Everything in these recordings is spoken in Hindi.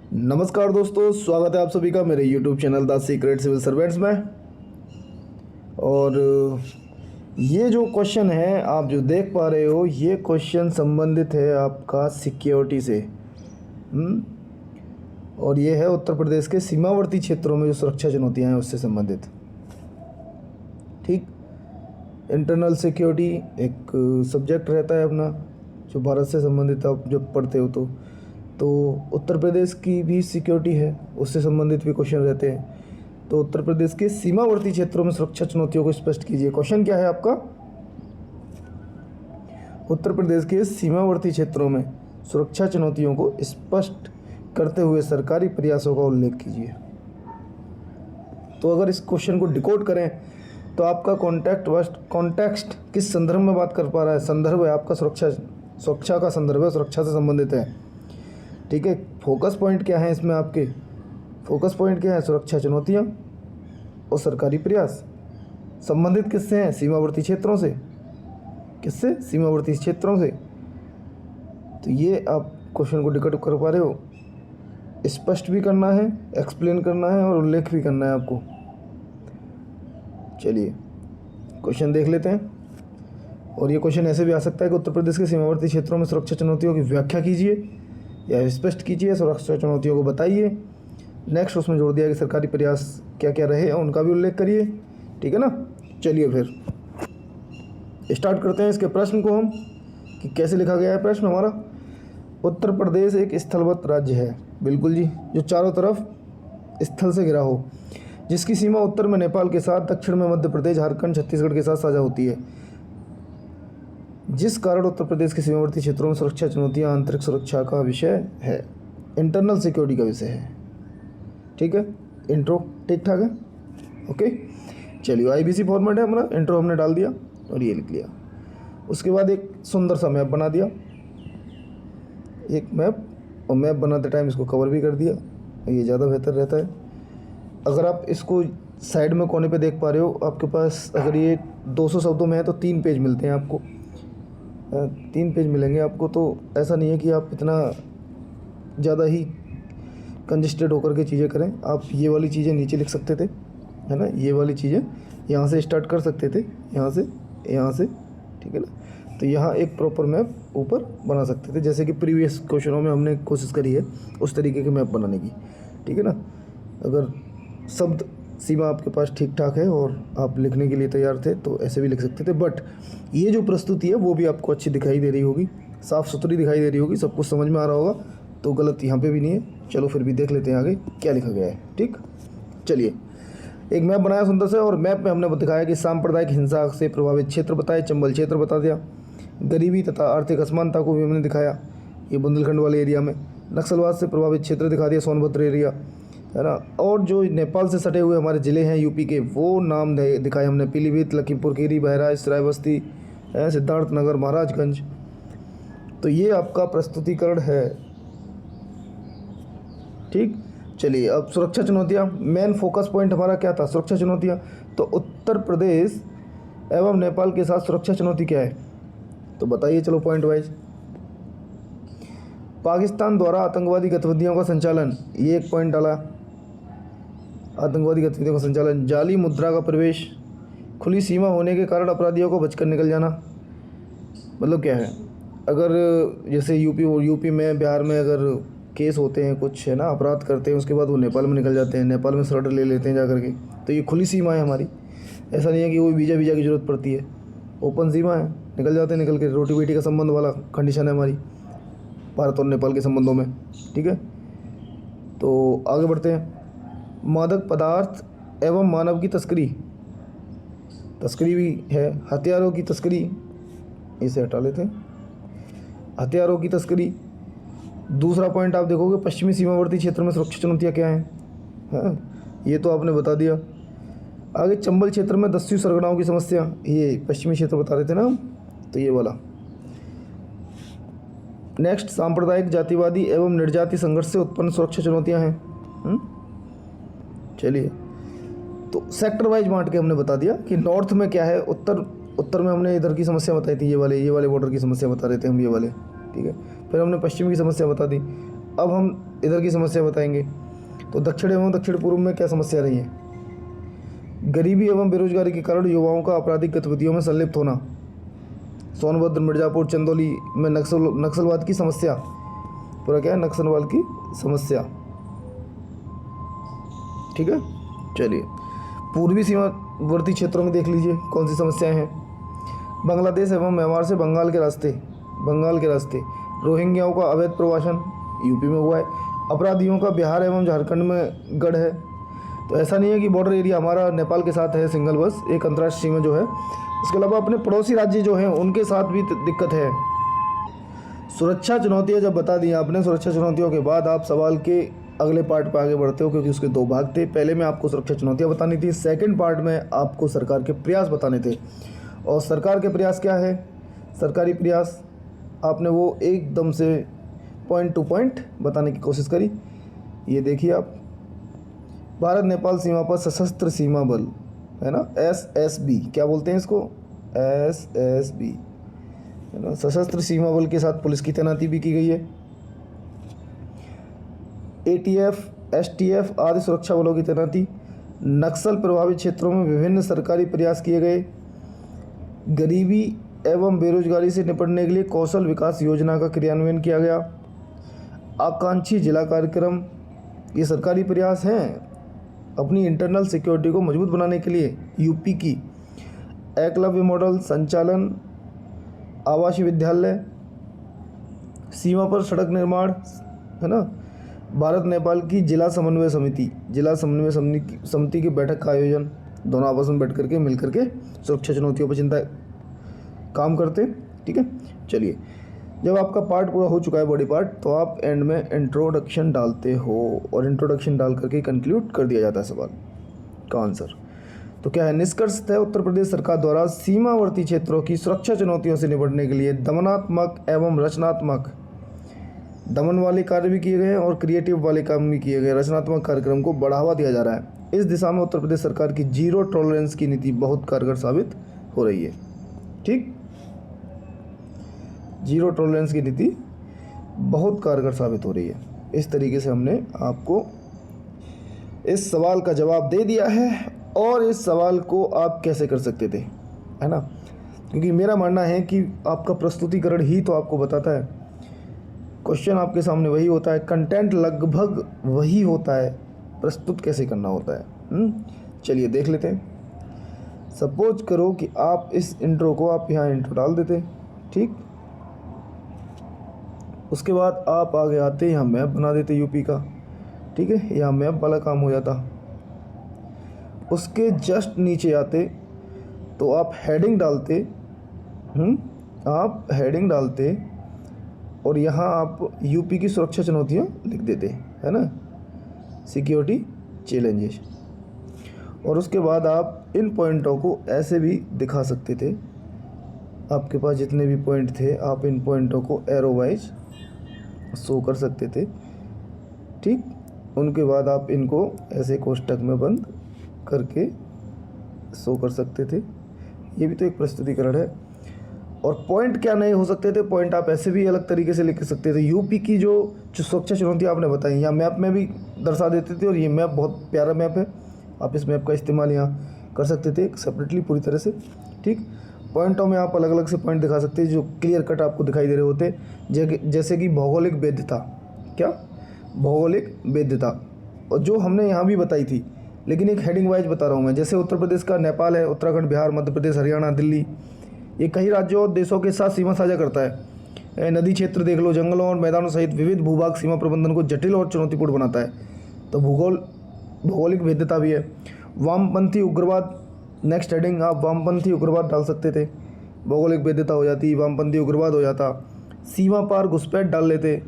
नमस्कार दोस्तों, स्वागत है आप सभी का मेरे YouTube channel the secret civil servants में। और ये जो क्वेश्चन है आप जो देख पा रहे हो, ये क्वेश्चन संबंधित है आपका सिक्योरिटी से। और ये है उत्तर प्रदेश के सीमावर्ती क्षेत्रों में जो सुरक्षा चुनौतियां हैं उससे संबंधित। ठीक, इंटरनल सिक्योरिटी एक सब्जेक्ट रहता है अपना जो भारत से संबंधित आप जब पढ़ते हो तो उत्तर प्रदेश की भी सिक्योरिटी है, उससे संबंधित भी क्वेश्चन रहते हैं। तो उत्तर प्रदेश के सीमावर्ती क्षेत्रों में सुरक्षा चुनौतियों को स्पष्ट कीजिए। क्वेश्चन क्या है आपका? उत्तर प्रदेश के सीमावर्ती क्षेत्रों में सुरक्षा चुनौतियों को स्पष्ट करते हुए सरकारी प्रयासों का उल्लेख कीजिए। तो अगर इस क्वेश्चन को डिकोड करें तो आपका कॉन्टेक्स्ट किस संदर्भ में बात कर पा रहा है? संदर्भ है आपका सुरक्षा का संदर्भ है, सुरक्षा से संबंधित है। ठीक है, फोकस पॉइंट क्या है इसमें? आपके फोकस पॉइंट क्या है? सुरक्षा चुनौतियाँ और सरकारी प्रयास। संबंधित किससे हैं? सीमावर्ती क्षेत्रों से। किससे? सीमावर्ती क्षेत्रों से। तो ये आप क्वेश्चन को डिकोड कर पा रहे हो। स्पष्ट भी करना है, एक्सप्लेन करना है और उल्लेख भी करना है आपको। चलिए क्वेश्चन देख लेते हैं। और ये क्वेश्चन ऐसे भी आ सकता है कि उत्तर प्रदेश के सीमावर्ती क्षेत्रों में सुरक्षा चुनौतियों की व्याख्या कीजिए या स्पष्ट कीजिए, सुरक्षा चुनौतियों को बताइए। नेक्स्ट उसमें जोड़ दिया कि सरकारी प्रयास क्या क्या रहे हैं उनका भी उल्लेख करिए। ठीक है ना। चलिए फिर स्टार्ट करते हैं इसके प्रश्न को हम कि कैसे लिखा गया है प्रश्न हमारा। उत्तर प्रदेश एक स्थलबद्ध राज्य है, बिल्कुल जी, जो चारों तरफ स्थल से घिरा हो, जिसकी सीमा उत्तर में नेपाल के साथ, दक्षिण में मध्य प्रदेश, झारखंड, छत्तीसगढ़ के साथ साझा होती है। जिस कारण उत्तर प्रदेश के सीमावर्ती क्षेत्रों में सुरक्षा चुनौतियां आंतरिक सुरक्षा का विषय है, इंटरनल सिक्योरिटी का विषय है। ठीक है, इंट्रो ठीक ठाक है। ओके, चलिए IBC फॉर्मेट है हमारा। इंट्रो हमने डाल दिया और ये लिख लिया। उसके बाद एक सुंदर सा मैप बना दिया, एक मैप, और मैप बनाते टाइम इसको कवर भी कर दिया, ये ज़्यादा बेहतर रहता है। अगर आप इसको साइड में कोने पे देख पा रहे हो, आपके पास अगर ये 200 शब्दों में है तो 3 पेज मिलते हैं आपको, 3 पेज मिलेंगे आपको। तो ऐसा नहीं है कि आप इतना ज़्यादा ही कंजस्टेड होकर के चीज़ें करें। आप ये वाली चीज़ें नीचे लिख सकते थे, है ना, ये वाली चीज़ें यहाँ से स्टार्ट कर सकते थे, यहाँ से। ठीक है ना। तो यहाँ एक प्रॉपर मैप ऊपर बना सकते थे, जैसे कि प्रीवियस क्वेश्चनों में हमने कोशिश करी है उस तरीके के मैप बनाने की। ठीक है ना। अगर शब्द सीमा आपके पास ठीक ठाक है और आप लिखने के लिए तैयार थे तो ऐसे भी लिख सकते थे। बट ये जो प्रस्तुति है वो भी आपको अच्छी दिखाई दे रही होगी, साफ़ सुथरी दिखाई दे रही होगी, सब कुछ समझ में आ रहा होगा, तो गलत यहाँ पे भी नहीं है। चलो फिर भी देख लेते हैं आगे क्या लिखा गया है। ठीक, चलिए एक मैप बनाया सुंदर से, और मैप में हमने दिखाया कि सांप्रदायिक हिंसा से प्रभावित क्षेत्र बताए, चंबल क्षेत्र बता दिया, गरीबी तथा आर्थिक असमानता को भी हमने दिखाया, ये बुंदेलखंड वाले एरिया में, नक्सलवाद से प्रभावित क्षेत्र दिखा दिया, सोनभद्र एरिया, है ना। और जो नेपाल से सटे हुए हमारे ज़िले हैं यूपी के, वो नाम दिखाए हमने, पीलीभीत, लखीमपुर खीरी, बहराइच, श्रावस्ती, सिद्धार्थनगर, महाराजगंज। तो ये आपका प्रस्तुतिकरण है। ठीक, चलिए अब सुरक्षा चुनौतियाँ, मेन फोकस पॉइंट हमारा क्या था? सुरक्षा चुनौतियाँ। तो उत्तर प्रदेश एवं नेपाल के साथ सुरक्षा चुनौती क्या है, तो बताइए। चलो पॉइंट वाइज। पाकिस्तान द्वारा आतंकवादी गतिविधियों का संचालन, ये एक पॉइंट डाला। आतंकवादी गतिविधियों का संचालन, जाली मुद्रा का प्रवेश, खुली सीमा होने के कारण अपराधियों को बचकर निकल जाना। मतलब क्या है? अगर जैसे यूपी में, बिहार में अगर केस होते हैं कुछ, है ना, अपराध करते हैं, उसके बाद वो नेपाल में निकल जाते हैं, नेपाल में सरेंडर ले लेते हैं जा करके। तो ये खुली सीमा है हमारी, ऐसा नहीं है कि वो वीज़ा की ज़रूरत पड़ती है, ओपन सीमा है, निकल जाते हैं, निकल के रोटी बेटी का संबंध वाला कंडीशन है हमारी भारत और नेपाल के संबंधों में। ठीक है, तो आगे बढ़ते हैं। मादक पदार्थ एवं मानव की तस्करी भी है, हथियारों की तस्करी, इसे हटा लेते हैं, हथियारों की तस्करी। दूसरा पॉइंट आप देखोगे, पश्चिमी सीमावर्ती क्षेत्र में सुरक्षा चुनौतियाँ क्या हैं, हाँ, ये तो आपने बता दिया। आगे चंबल क्षेत्र में दस्यु सरगनाओं की समस्या, ये पश्चिमी क्षेत्र बता रहे थे ना हम, तो ये वाला। नेक्स्ट, सांप्रदायिक जातिवादी एवं निर्जाति संघर्ष से उत्पन्न सुरक्षा चुनौतियां हैं। चलिए, तो सेक्टर वाइज बांट के हमने बता दिया कि नॉर्थ में क्या है, उत्तर में हमने इधर की समस्या बताई थी, ये वाले बॉर्डर की समस्या बता रहे थे हम, ये वाले। ठीक है, फिर हमने पश्चिम की समस्या बता दी, अब हम इधर की समस्या बताएंगे। तो दक्षिण एवं दक्षिण पूर्व में क्या समस्या रही है? गरीबी एवं बेरोजगारी के कारण युवाओं का आपराधिक गतिविधियों में संलिप्त होना। सोनभद्र, मिर्जापुर, चंदौली में नक्सलवाद की समस्या। पूरा क्या है? नक्सलवाद की समस्या। ठीक है, चलिए पूर्वी सीमावर्ती क्षेत्रों में देख लीजिए कौन सी समस्याएं हैं। बांग्लादेश एवं म्यांमार से बंगाल के रास्ते रोहिंग्याओं का अवैध प्रवासन यूपी में हुआ है। अपराधियों का बिहार एवं झारखंड में गढ़ है। तो ऐसा नहीं है कि बॉर्डर एरिया हमारा नेपाल के साथ है सिंगल बस, एक अंतर्राष्ट्रीय सीमा जो है। उसके अलावा अपने पड़ोसी राज्य जो हैं उनके साथ भी दिक्कत है। सुरक्षा चुनौतियां जब बता दी आपने, सुरक्षा चुनौतियों के बाद आप सवाल के अगले पार्ट पर आगे बढ़ते हो, क्योंकि उसके 2 भाग थे। पहले में आपको सुरक्षा चुनौतियां बतानी थी, सेकंड पार्ट में आपको सरकार के प्रयास बताने थे। और सरकार के प्रयास क्या है? सरकारी प्रयास आपने वो एकदम से पॉइंट टू पॉइंट बताने की कोशिश करी। ये देखिए आप, भारत नेपाल सीमा पर सशस्त्र सीमा बल है ना, SSB क्या बोलते हैं इसको? SSB है ना, सशस्त्र सीमा बल के साथ पुलिस की तैनाती भी की गई है। ATF, STF आदि सुरक्षा बलों की तैनाती। नक्सल प्रभावित क्षेत्रों में विभिन्न सरकारी प्रयास किए गए। गरीबी एवं बेरोजगारी से निपटने के लिए कौशल विकास योजना का क्रियान्वयन किया गया। आकांक्षी जिला कार्यक्रम, ये सरकारी प्रयास हैं अपनी इंटरनल सिक्योरिटी को मजबूत बनाने के लिए। यूपी की एकलव्य मॉडल संचालन, आवासीय विद्यालय, सीमा पर सड़क निर्माण है ना। भारत नेपाल की जिला समन्वय समिति की बैठक का आयोजन, दोनों आपस में बैठ करके मिल करके सुरक्षा चुनौतियों पर चिंता काम करते। ठीक है, चलिए जब आपका पार्ट पूरा हो चुका है बॉडी पार्ट, तो आप एंड में इंट्रोडक्शन डालते हो और इंट्रोडक्शन डाल करके कंक्लूड कर दिया जाता है सवाल का आंसर। तो क्या है? निष्कर्षतः उत्तर प्रदेश सरकार द्वारा सीमावर्ती क्षेत्रों की सुरक्षा चुनौतियों से निपटने के लिए दमनात्मक एवं रचनात्मक, दमन वाले कार्य भी किए गए हैं और क्रिएटिव वाले काम भी किए गए। रचनात्मक कार्यक्रम को बढ़ावा दिया जा रहा है। इस दिशा में उत्तर प्रदेश सरकार की जीरो टॉलरेंस की नीति बहुत कारगर साबित हो रही है। ठीक, जीरो टॉलरेंस की नीति बहुत कारगर साबित हो रही है। इस तरीके से हमने आपको इस सवाल का जवाब दे दिया है। और इस सवाल को आप कैसे कर सकते थे, है ना, क्योंकि मेरा मानना है कि आपका प्रस्तुतिकरण ही तो आपको बताता है। क्वेश्चन आपके सामने वही होता है, कंटेंट लगभग वही होता है, प्रस्तुत कैसे करना होता है। चलिए देख लेते हैं। सपोज करो कि आप इस इंट्रो को आप यहाँ इंट्रो डाल देते। ठीक, उसके बाद आप आगे आते यहाँ मैप बना देते यूपी का। ठीक है, यहाँ मैप वाला काम हो जाता। उसके जस्ट नीचे आते तो आप हेडिंग डालते और यहाँ आप यूपी की सुरक्षा चुनौतियाँ लिख देते, है ना, सिक्योरिटी चैलेंजेस। और उसके बाद आप इन पॉइंटों को ऐसे भी दिखा सकते थे। आपके पास जितने भी पॉइंट थे आप इन पॉइंटों को एरो वाइज शो कर सकते थे। ठीक, उनके बाद आप इनको ऐसे कोष्टक में बंद करके शो कर सकते थे। ये भी तो एक प्रस्तुतिकरण है। और पॉइंट क्या नहीं हो सकते थे? पॉइंट आप ऐसे भी अलग तरीके से लिख सकते थे। यूपी की जो सुरक्षा चुनौतियाँ आपने बताई यहाँ मैप में भी दर्शा देते थे। और ये मैप बहुत प्यारा मैप है, आप इस मैप का इस्तेमाल यहाँ कर सकते थे सेपरेटली पूरी तरह से। ठीक, पॉइंटों में आप अलग अलग से पॉइंट दिखा सकते हैं जो क्लियर कट आपको दिखाई दे रहे होते, जैसे कि भौगोलिक वैधता। क्या? भौगोलिक वैधता, और जो हमने यहाँ भी बताई थी, लेकिन एक हेडिंग वाइज बता रहा हूँ मैं। जैसे उत्तर प्रदेश का नेपाल है, उत्तराखंड, बिहार, मध्य प्रदेश, हरियाणा, दिल्ली, ये कई राज्यों और देशों के साथ सीमा साझा करता है। नदी क्षेत्र देख लो, जंगलों और मैदानों सहित विविध भूभाग सीमा प्रबंधन को जटिल और चुनौतीपूर्ण बनाता है। तो भौगोलिक वैधता भी है। वामपंथी उग्रवाद, नेक्स्ट हेडिंग आप वामपंथी उग्रवाद डाल सकते थे, भौगोलिक वैधता हो जाती, वामपंथी उग्रवाद हो जाता। सीमा पार घुसपैठ डाल लेते,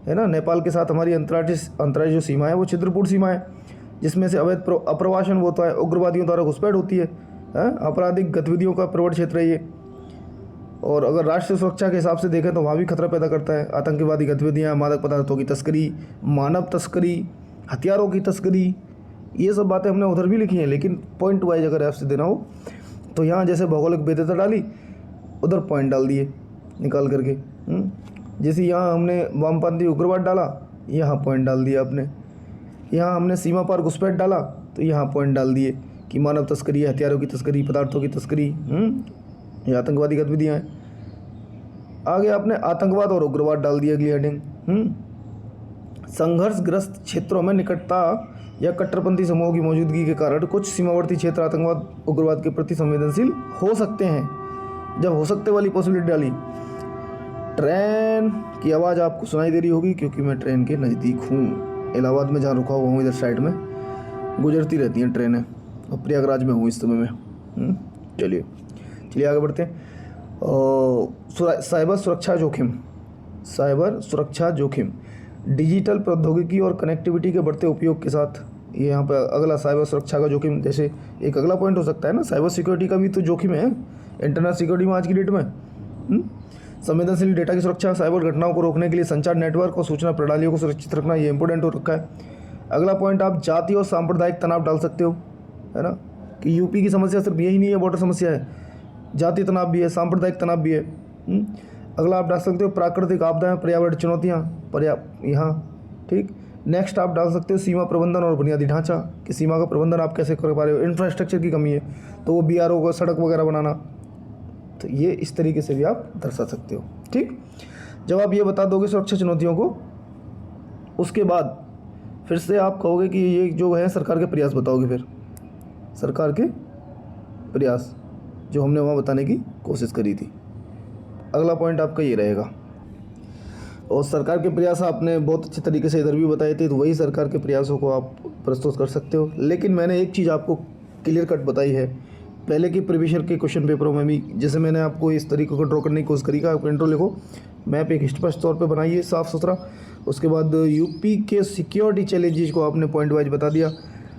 है ना। नेपाल के साथ हमारी अंतर्राष्ट्रीय जो सीमा है वो छिद्रपूर्ण सीमा है, जिसमें से अवैध अप्रवासन होता है, उग्रवादियों द्वारा घुसपैठ होती है, आपराधिक गतिविधियों का प्रवण क्षेत्र है ये। और अगर राष्ट्रीय सुरक्षा के हिसाब से देखें तो वहाँ भी खतरा पैदा करता है। आतंकवादी गतिविधियाँ, मादक पदार्थों की तस्करी, मानव तस्करी, हथियारों की तस्करी, ये सब बातें हमने उधर भी लिखी हैं। लेकिन पॉइंट वाइज अगर आपसे देना हो तो यहाँ जैसे भौगोलिक वैधता डाली, उधर पॉइंट डाल दिए निकाल करके। जैसे यहाँ हमने वामपंथी उग्रवाद डाला, यहाँ पॉइंट डाल दिया आपने। यहाँ हमने सीमा पार घुसपैठ डाला तो यहाँ पॉइंट डाल दिए कि मानव तस्करी, हथियारों की तस्करी, पदार्थों की तस्करी, ये आतंकवादी गतिविधियाँ हैं। आगे आपने आतंकवाद और उग्रवाद डाल दिया अगली हेडिंग। संघर्षग्रस्त क्षेत्रों में निकटता या कट्टरपंथी समूहों की मौजूदगी के कारण कुछ सीमावर्ती क्षेत्र आतंकवाद उग्रवाद के प्रति संवेदनशील हो सकते हैं। जब हो सकते वाली पॉसिबिलिटी डाली, ट्रेन की आवाज़ आपको सुनाई दे रही होगी क्योंकि मैं ट्रेन के नज़दीक हूँ। इलाहाबाद में जहाँ रुका हुआ हूँ इधर साइड में गुजरती रहती हैं ट्रेनें, और प्रयागराज में हूँ इस समय में। चलिए आगे बढ़ते हैं। साइबर सुरक्षा जोखिम, साइबर सुरक्षा जोखिम डिजिटल प्रौद्योगिकी और कनेक्टिविटी के बढ़ते उपयोग के साथ, ये यहाँ पर अगला साइबर सुरक्षा का जोखिम, जैसे एक अगला पॉइंट हो सकता है ना, साइबर सिक्योरिटी का भी तो जोखिम है इंटरनेट सिक्योरिटी में आज की डेट में। संवेदनशील डेटा की सुरक्षा, साइबर घटनाओं को रोकने के लिए संचार नेटवर्क और सूचना प्रणालियों को सुरक्षित रखना, ये इंपॉर्टेंट हो रखा है। अगला पॉइंट आप जाति और सांप्रदायिक तनाव डाल सकते हो, है ना, कि यूपी की समस्या सिर्फ यही नहीं है बॉर्डर समस्या है, जाति तनाव भी है, सांप्रदायिक तनाव भी है। अगला आप डाल सकते हो प्राकृतिक आपदाएं, पर्यावरण चुनौतियाँ, यहाँ ठीक। नेक्स्ट आप डाल सकते हो सीमा प्रबंधन और बुनियादी ढांचा, कि सीमा का प्रबंधन आप कैसे कर पा रहे हो, इंफ्रास्ट्रक्चर की कमी है तो वो BRO को सड़क वगैरह बनाना, तो ये इस तरीके से भी आप दर्शा सकते हो। ठीक, जब आप ये बता दोगे सुरक्षा चुनौतियों को, उसके बाद फिर से आप कहोगे कि ये जो है सरकार के प्रयास बताओगे, फिर सरकार के प्रयास जो हमने वहाँ बताने की कोशिश करी थी। अगला पॉइंट आपका ये रहेगा। और सरकार के प्रयास आपने बहुत अच्छे तरीके से इधर भी बताए थे, तो वही सरकार के प्रयासों को आप प्रस्तुत कर सकते हो। लेकिन मैंने एक चीज़ आपको क्लियर कट बताई है पहले के प्रीवियस के क्वेश्चन पेपरों में भी, जैसे मैंने आपको इस तरीके को ड्रॉ करने की कोशिश करी का, आप इंट्रो लिखो, मैप एक स्पष्ट तौर पे बनाइए साफ़ सुथरा। उसके बाद यूपी के सिक्योरिटी चैलेंजेस को आपने पॉइंट वाइज बता दिया।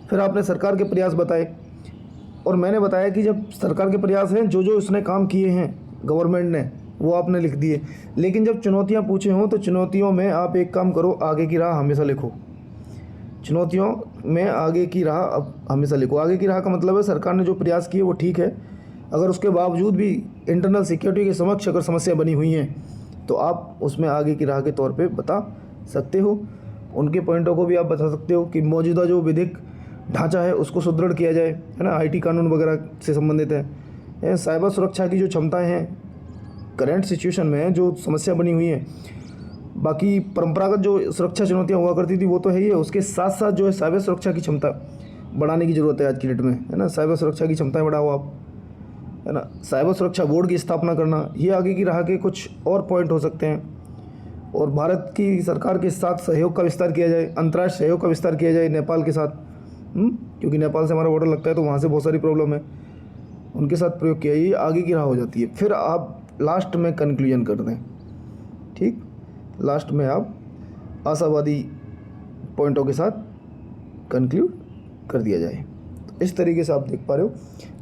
फिर आपने सरकार के प्रयास बताए, और मैंने बताया कि जब सरकार के प्रयास हैं, जो जो उसने काम किए हैं गवर्नमेंट ने, वो आपने लिख दिए। लेकिन जब चुनौतियाँ पूछे हों तो चुनौतियों में आप एक काम करो, आगे की राह हमेशा लिखो। चुनौतियों में आगे की राह अब हमेशा लिखो। आगे की राह का मतलब है सरकार ने जो प्रयास किए वो ठीक है, अगर उसके बावजूद भी इंटरनल सिक्योरिटी के समक्ष अगर समस्या बनी हुई हैं तो आप उसमें आगे की राह के तौर पे बता सकते हो। उनके पॉइंटों को भी आप बता सकते हो कि मौजूदा जो विधिक ढांचा है उसको सुदृढ़ किया जाए, है ना, IT कानून वगैरह से संबंधित है। साइबर सुरक्षा की जो क्षमताएँ हैं करेंट सिचुएशन में जो समस्या बनी हुई है, बाकी परंपरागत जो सुरक्षा चुनौतियाँ हुआ करती थी वो तो है ही है, उसके साथ साथ जो है साइबर सुरक्षा की क्षमता बढ़ाने की ज़रूरत है आज की डेट में, है ना। साइबर सुरक्षा की क्षमताएं बढ़ाओ आप, है ना। साइबर सुरक्षा बोर्ड की स्थापना करना, ये आगे की राह के कुछ और पॉइंट हो सकते हैं। और भारत की सरकार के साथ सहयोग का विस्तार किया जाए, अंतर्राष्ट्रीय सहयोग का विस्तार किया जाए नेपाल के साथ, क्योंकि नेपाल से हमारा बॉर्डर लगता है तो वहाँ से बहुत सारी प्रॉब्लम है, उनके साथ प्रयोग किया, ये आगे की राह हो जाती है। फिर आप लास्ट में कंक्लूजन कर दें, ठीक, लास्ट में आप आशावादी पॉइंटों के साथ कंक्लूड कर दिया जाए। तो इस तरीके से आप देख पा रहे हो,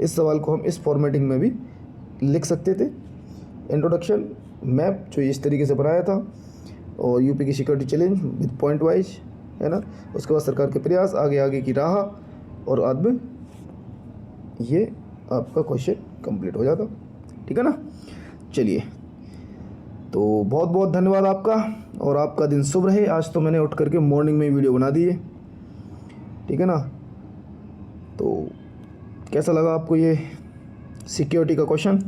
इस सवाल को हम इस फॉर्मेटिंग में भी लिख सकते थे। इंट्रोडक्शन मैप जो इस तरीके से बनाया था, और यूपी की security challenge with point wise, है ना। उसके बाद सरकार के प्रयास, आगे की राह, और बाद में ये आपका क्वेश्चन कंप्लीट हो जाता, ठीक है ना। चलिए, तो बहुत बहुत धन्यवाद आपका, और आपका दिन शुभ रहे। आज तो मैंने उठ करके मॉर्निंग में वीडियो बना दी है, ठीक है ना। तो कैसा लगा आपको ये सिक्योरिटी का क्वेश्चन,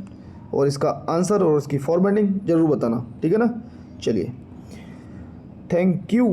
और इसका आंसर और इसकी फॉर्मेटिंग ज़रूर बताना, ठीक है ना। चलिए, थैंक यू।